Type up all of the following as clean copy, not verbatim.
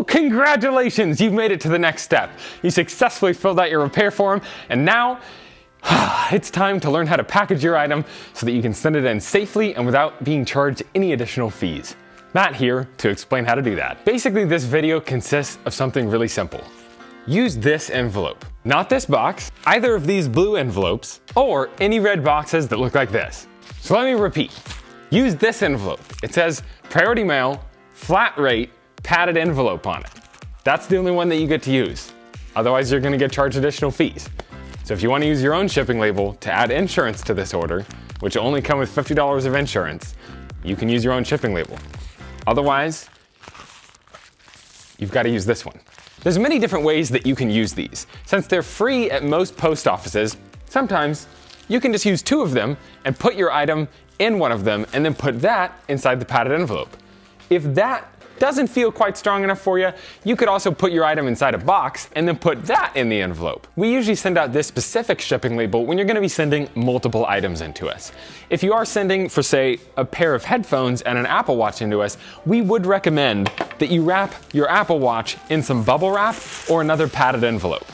Oh, congratulations! You've made it to the next step. You successfully filled out your repair form, and now it's time to learn how to package your item so that you can send it in safely and without being charged any additional fees. Matt here to explain how to do that. Basically, this video consists of something really simple. Use this envelope, not this box, either of these blue envelopes, or any red boxes that look like this. So let me repeat. Use this envelope. It says priority mail, flat rate, padded envelope on it. That's the only one that you get to use. Otherwise, you're gonna get charged additional fees. So if you wanna use your own shipping label to add insurance to this order, which will only come with $50 of insurance, you can use your own shipping label. Otherwise, you've gotta use this one. There's many different ways that you can use these. Since they're free at most post offices, sometimes you can just use two of them and put your item in one of them and then put that inside the padded envelope. If that doesn't feel quite strong enough for you, you could also put your item inside a box and then put that in the envelope. We usually send out this specific shipping label when you're gonna be sending multiple items into us. If you are sending, for say, a pair of headphones and an Apple Watch into us, we would recommend that you wrap your Apple Watch in some bubble wrap or another padded envelope.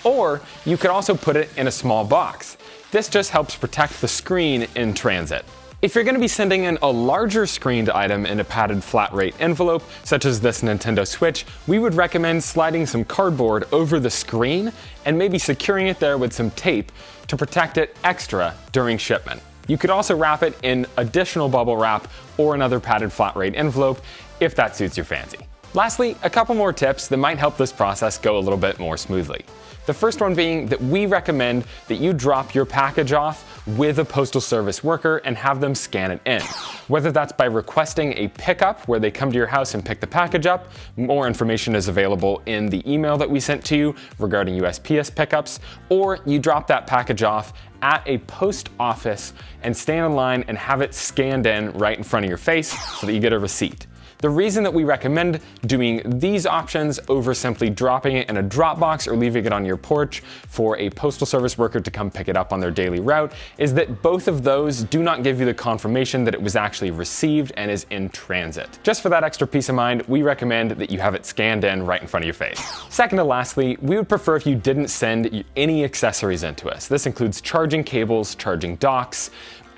Or you could also put it in a small box. This just helps protect the screen in transit. If you're going to be sending in a larger screened item in a padded flat rate envelope, such as this Nintendo Switch, we would recommend sliding some cardboard over the screen and maybe securing it there with some tape to protect it extra during shipment. You could also wrap it in additional bubble wrap or another padded flat rate envelope if that suits your fancy. Lastly, a couple more tips that might help this process go a little bit more smoothly. The first one being that we recommend that you drop your package off with a postal service worker and have them scan it in. Whether that's by requesting a pickup where they come to your house and pick the package up, more information is available in the email that we sent to you regarding USPS pickups, or you drop that package off at a post office and stand in line and have it scanned in right in front of your face so that you get a receipt. The reason that we recommend doing these options over simply dropping it in a drop box or leaving it on your porch for a postal service worker to come pick it up on their daily route is that both of those do not give you the confirmation that it was actually received and is in transit. Just for that extra peace of mind, we recommend that you have it scanned in right in front of your face. Second to lastly, we would prefer if you didn't send any accessories into us. This includes charging cables, charging docks,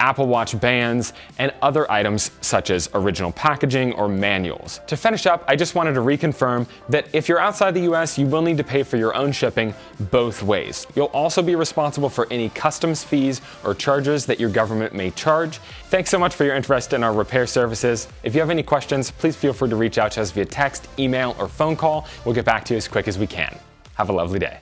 Apple Watch bands, and other items such as original packaging or manuals. To finish up, I just wanted to reconfirm that if you're outside the US, you will need to pay for your own shipping both ways. You'll also be responsible for any customs fees or charges that your government may charge. Thanks so much for your interest in our repair services. If you have any questions, please feel free to reach out to us via text, email, or phone call. We'll get back to you as quick as we can. Have a lovely day.